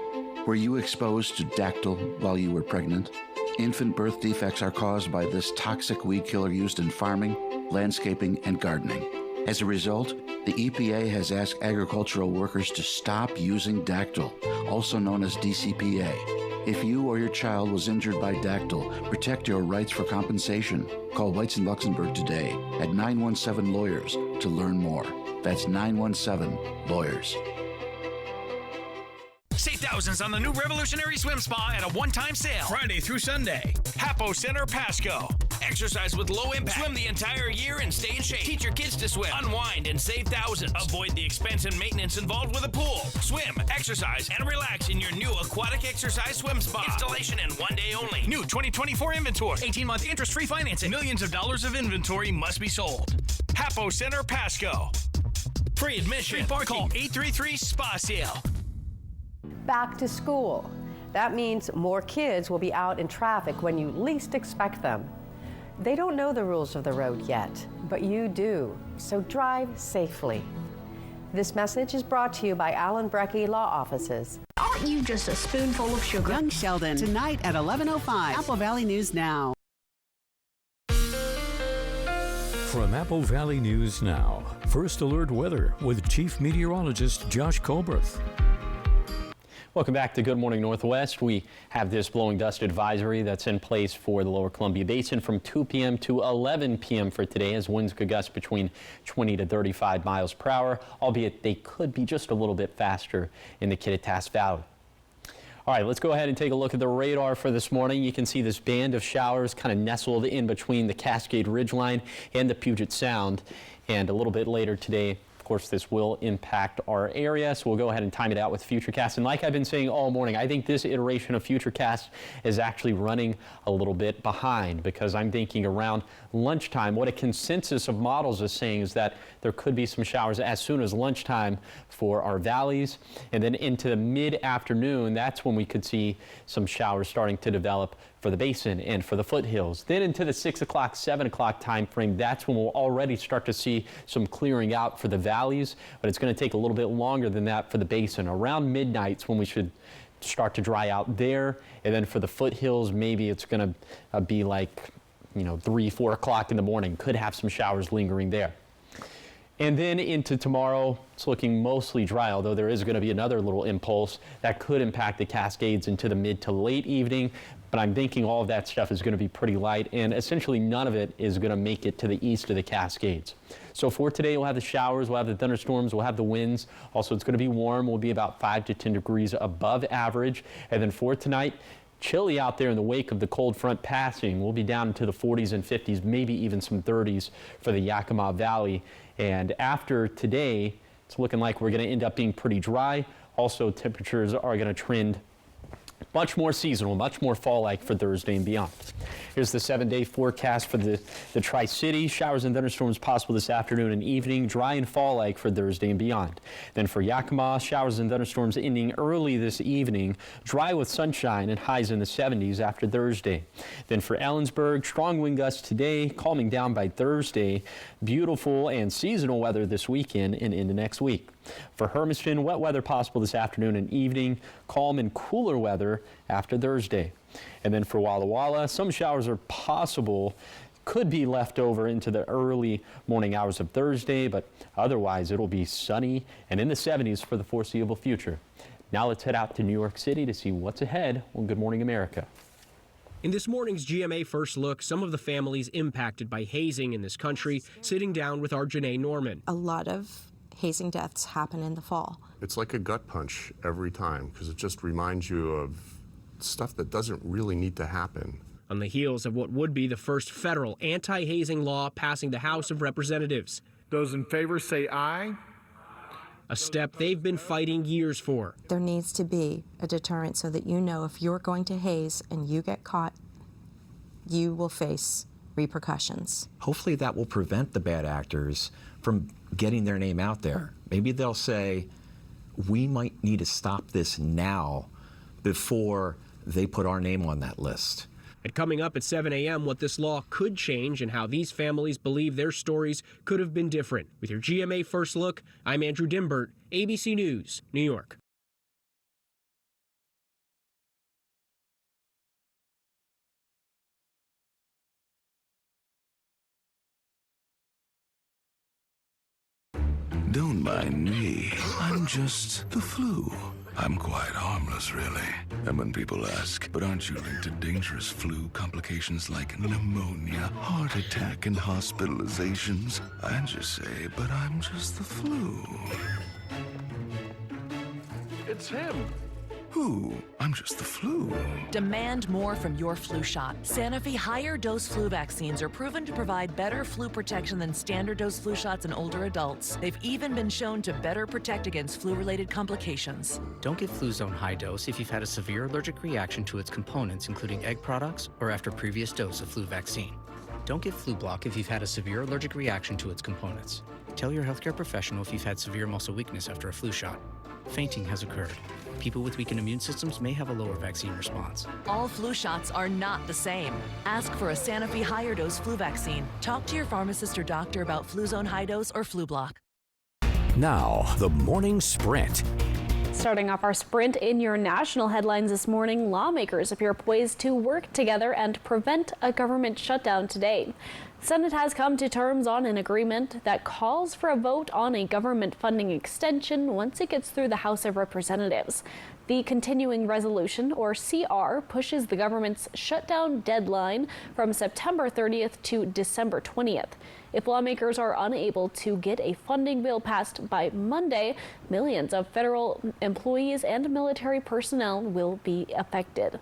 were you exposed to dactyl while you were pregnant? Infant birth defects are caused by this toxic weed killer used in farming, landscaping, and gardening. As a result, the EPA has asked agricultural workers to stop using dactyl, also known as DCPA. If you or your child was injured by dactyl, protect your rights for compensation. Call Whites and Luxembourg today at 917-LAWYERS to learn more. That's 917-LAWYERS. Save thousands on the new revolutionary swim spa at a one-time sale. Friday through Sunday. Hapo Center, Pasco. Exercise with low impact. Swim the entire year and stay in shape. Teach your kids to swim. Unwind and save thousands. Avoid the expense and maintenance involved with a pool. Swim, exercise, and relax in your new aquatic exercise swim spa. Installation in 1 day only. New 2024 inventory. 18-month interest-free financing. Millions of dollars of inventory must be sold. Hapo Center, Pasco. Free admission. Free parking. Call 833-SPA-SALE. Back to school. That means more kids will be out in traffic when you least expect them. They don't know the rules of the road yet, but you do, so drive safely. This message is brought to you by Allen Brecky Law Offices. Aren't you just a spoonful of sugar? Young Sheldon, tonight at 11:05. Apple Valley News Now. From Apple Valley News Now, First Alert Weather with Chief Meteorologist Josh Colberth. Welcome back to Good Morning Northwest. We have this blowing dust advisory that's in place for the lower Columbia Basin from 2 p.m. to 11 p.m. for today, as winds could gust between 20 to 35 miles per hour, albeit they could be just a little bit faster in the Kittitas Valley. All right, let's go ahead and take a look at the radar for this morning. You can see this band of showers kind of nestled in between the Cascade Ridgeline and the Puget Sound. And a little bit later today, of course, this will impact our area, so we'll go ahead and time it out with Futurecast. And like I've been saying all morning, I think this iteration of Futurecast is actually running a little bit behind, because I'm thinking around lunchtime, what a consensus of models is saying is that there could be some showers as soon as lunchtime for our valleys, and then into the mid-afternoon, that's when we could see some showers starting to develop for the basin and for the foothills. Then into the 6 o'clock, 7 o'clock time frame, that's when we'll already start to see some clearing out for the valleys, but it's going to take a little bit longer than that for the basin. Around midnight's when we should start to dry out there, and then for the foothills, maybe it's going to be like, 3, 4 o'clock in the morning. Could have some showers lingering there. And then into tomorrow, it's looking mostly dry, although there is going to be another little impulse that could impact the Cascades into the mid to late evening. But I'm thinking all of that stuff is going to be pretty light, and essentially none of it is going to make it to the east of the Cascades. So for today, we'll have the showers, we'll have the thunderstorms, we'll have the winds. Also, it's going to be warm. We'll be about 5 to 10 degrees above average. And then for tonight, chilly out there in the wake of the cold front passing. We'll be down into the 40s and 50s, maybe even some 30s for the Yakima Valley. And after today, it's looking like we're going to end up being pretty dry. Also, temperatures are going to trend much more seasonal, much more fall-like for Thursday and beyond. Here's the 7-day forecast for the Tri-City. Showers and thunderstorms possible this afternoon and evening. Dry and fall-like for Thursday and beyond. Then for Yakima, showers and thunderstorms ending early this evening. Dry with sunshine and highs in the 70s after Thursday. Then for Ellensburg, strong wind gusts today, calming down by Thursday. Beautiful and seasonal weather this weekend and into next week. For Hermiston, wet weather possible this afternoon and evening. Calm and cooler weather after Thursday. And then for Walla Walla, some showers are possible, could be left over into the early morning hours of Thursday, but otherwise it'll be sunny and in the 70s for the foreseeable future. Now let's head out to New York City to see what's ahead on Good Morning America. In this morning's GMA First Look, some of the families impacted by hazing in this country sitting down with our Janae Norman. A lot of hazing deaths happen in the fall. It's like a gut punch every time, because it just reminds you of stuff that doesn't really need to happen. On the heels of what would be the first federal anti-hazing law passing the House of Representatives. Those in favor say aye. A step they've been fighting years for. There needs to be a deterrent so that you know if you're going to haze and you get caught, you will face repercussions. Hopefully that will prevent the bad actors from getting their name out there. Maybe they'll say, we might need to stop this now before they put our name on that list. And coming up at 7 a.m., what this law could change and how these families believe their stories could have been different. With your GMA First Look, I'm Andrew Dimbert, ABC News, New York. Don't mind me. I'm just the flu. I'm quite harmless, really. And when people ask, but aren't you linked to dangerous flu complications like pneumonia, heart attack, and hospitalizations? I just say, but I'm just the flu. It's him. Who? I'm just the flu. Demand more from your flu shot. Sanofi higher dose flu vaccines are proven to provide better flu protection than standard dose flu shots in older adults. They've even been shown to better protect against flu-related complications. Don't get Fluzone high dose if you've had a severe allergic reaction to its components, including egg products, or after previous dose of flu vaccine. Don't get Flublok if you've had a severe allergic reaction to its components. Tell your healthcare professional if you've had severe muscle weakness after a flu shot. Fainting has occurred. People with weakened immune systems may have a lower vaccine response. All flu shots are not the same. Ask for a Sanofi higher dose flu vaccine. Talk to your pharmacist or doctor about Fluzone high dose or Flublok. Now, the morning sprint. Starting off our sprint in your national headlines this morning, lawmakers appear poised to work together and prevent a government shutdown today. The Senate has come to terms on an agreement that calls for a vote on a government funding extension once it gets through the House of Representatives. The continuing resolution, or CR, pushes the government's shutdown deadline from September 30th to December 20th. If lawmakers are unable to get a funding bill passed by Monday, millions of federal employees and military personnel will be affected.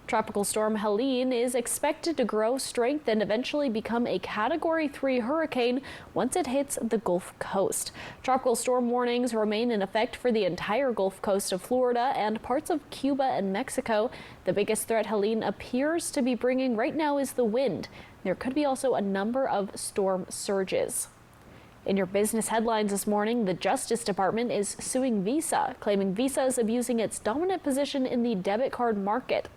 Tropical storm Helene is expected to grow strength and eventually become a Category 3 hurricane once it hits the Gulf Coast. Tropical storm warnings remain in effect for the entire Gulf Coast of Florida and parts of Cuba and Mexico. The biggest threat Helene appears to be bringing right now is the wind. There could be also a number of storm surges. In your business headlines this morning, the Justice Department is suing Visa, claiming Visa is abusing its dominant position in the debit card market.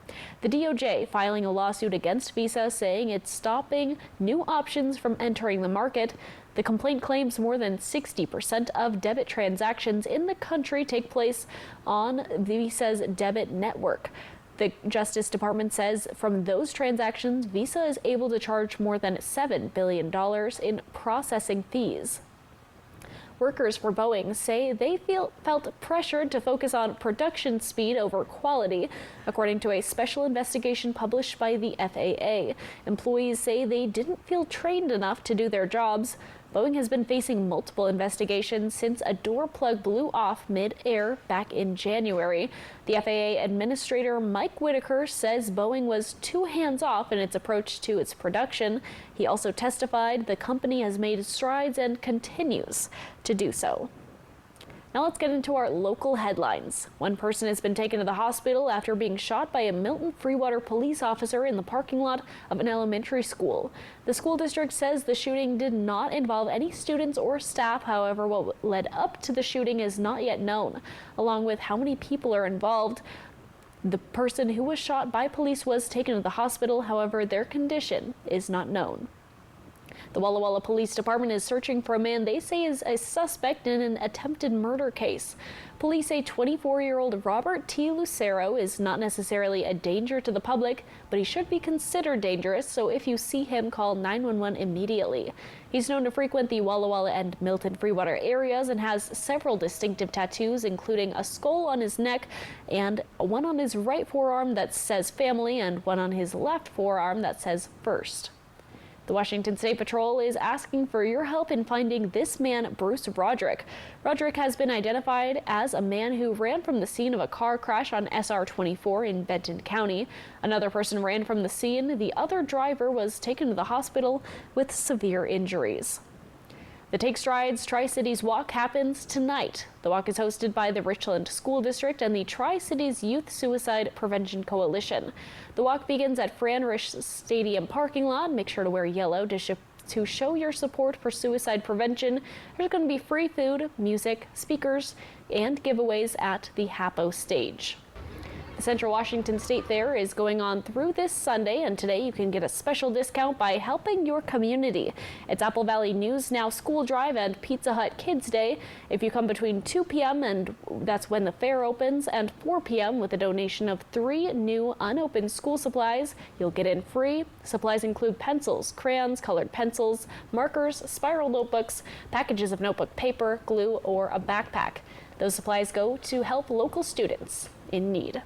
The DOJ filing a lawsuit against Visa, saying it's stopping new options from entering the market. The complaint claims more than 60% of debit transactions in the country take place on Visa's debit network. The Justice Department says from those transactions, Visa is able to charge more than $7 billion in processing fees. Workers for Boeing say they felt pressured to focus on production speed over quality, according to a special investigation published by the FAA. Employees say they didn't feel trained enough to do their jobs. Boeing has been facing multiple investigations since a door plug blew off mid-air back in January. The FAA Administrator Mike Whitaker says Boeing was too hands-off in its approach to its production. He also testified the company has made strides and continues to do so. Now let's get into our local headlines. One person has been taken to the hospital after being shot by a Milton Freewater police officer in the parking lot of an elementary school. The school district says the shooting did not involve any students or staff. However, what led up to the shooting is not yet known, along with how many people are involved. The person who was shot by police was taken to the hospital. However, their condition is not known. The Walla Walla Police Department is searching for a man they say is a suspect in an attempted murder case. Police say 24-year-old Robert T. Lucero is not necessarily a danger to the public, but he should be considered dangerous, so if you see him, call 911 immediately. He's known to frequent the Walla Walla and Milton Freewater areas and has several distinctive tattoos, including a skull on his neck and one on his right forearm that says family and one on his left forearm that says first. The Washington State Patrol is asking for your help in finding this man, Bruce Roderick. Roderick has been identified as a man who ran from the scene of a car crash on SR 24 in Benton County. Another person ran from the scene. The other driver was taken to the hospital with severe injuries. The Take Strides Tri-Cities Walk happens tonight. The walk is hosted by the Richland School District and the Tri-Cities Youth Suicide Prevention Coalition. The walk begins at Fran Risch Stadium parking lot. Make sure to wear yellow to show your support for suicide prevention. There's going to be free food, music, speakers, and giveaways at the HAPO stage. The Central Washington State Fair is going on through this Sunday, and today you can get a special discount by helping your community. It's Apple Valley News Now School Drive and Pizza Hut Kids Day. If you come between 2 p.m. and that's when the fair opens, and 4 p.m. with a donation of 3 new unopened school supplies, you'll get in free. Supplies include pencils, crayons, colored pencils, markers, spiral notebooks, packages of notebook paper, glue, or a backpack. Those supplies go to help local students in need.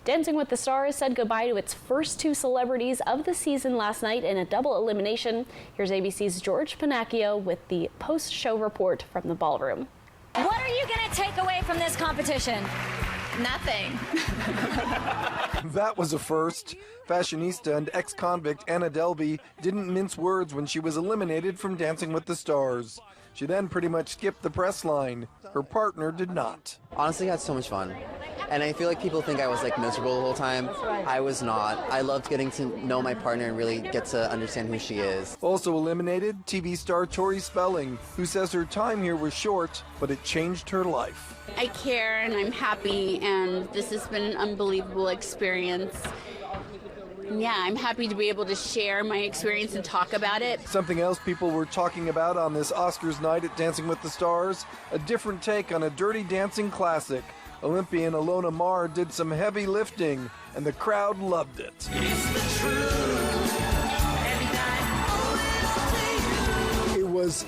Dancing with the Stars said goodbye to its first 2 celebrities of the season last night in a double elimination. Here's ABC's George Pinacchio with the post-show report from the ballroom. What are you going to take away from this competition? Nothing. That was a first. Fashionista and ex-convict Anna Delvey didn't mince words when she was eliminated from Dancing with the Stars. She then pretty much skipped the press line. Her partner did not. Honestly, I had so much fun. And I feel like people think I was miserable the whole time. I was not. I loved getting to know my partner and really get to understand who she is. Also eliminated, TV star Tori Spelling, who says her time here was short, but it changed her life. I care and I'm happy, and this has been an unbelievable experience. Yeah, I'm happy to be able to share my experience and talk about it. Something else people were talking about on this Oscars night at Dancing with the Stars, a different take on a Dirty Dancing classic. Olympian Ilona Maher did some heavy lifting, and the crowd loved it. It was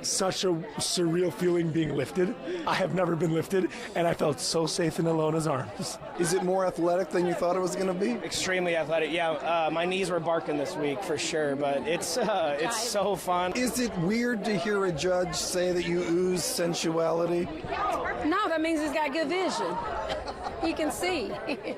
such a surreal feeling being lifted. I have never been lifted, and I felt so safe in Ilona's arms. Is it more athletic than you thought it was going to be? Extremely athletic, yeah. My knees were barking this week for sure, but it's so fun. Is it weird to hear a judge say that you ooze sensuality? No, that means he's got good vision. He can see. Okay.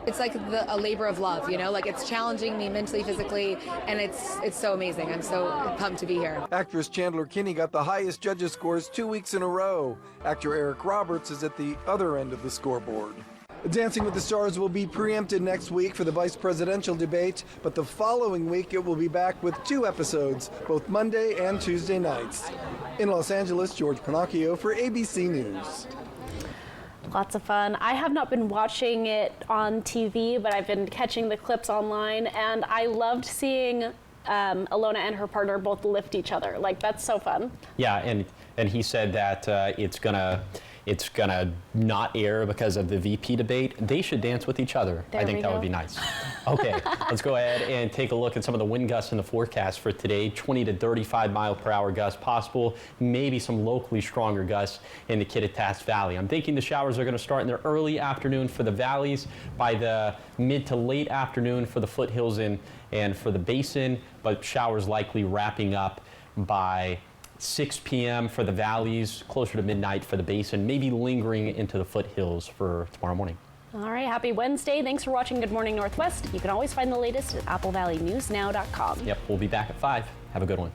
It's like a labor of love, you know? Like, it's challenging me mentally, physically, and it's so amazing. I'm so pumped to be here. Actress Chandler Kinney got the highest judges' scores 2 weeks in a row. Actor Eric Roberts is at the other end of the scoreboard. Dancing with the Stars will be preempted next week for the vice presidential debate, but the following week it will be back with 2 episodes, both Monday and Tuesday nights. In Los Angeles, George Pinocchio for ABC News. Lots of fun. I have not been watching it on TV, but I've been catching the clips online, and I loved seeing Ilona and her partner both lift each other. Like, that's so fun. Yeah, and he said that it's gonna not air because of the VP debate. They should dance with each other. I think that would be nice. Okay, let's go ahead and take a look at some of the wind gusts in the forecast for today. 20 to 35 mile per hour gusts possible, maybe some locally stronger gusts in the Kittitas Valley. I'm thinking the showers are going to start in the early afternoon for the valleys, by the mid to late afternoon for the foothills and for the basin, but showers likely wrapping up by 6 p.m. for the valleys, closer to midnight for the basin, maybe lingering into the foothills for tomorrow morning. All right, happy Wednesday. Thanks for watching Good Morning Northwest. You can always find the latest at applvalleynewsnow.com. Yep, we'll be back at 5. Have a good one.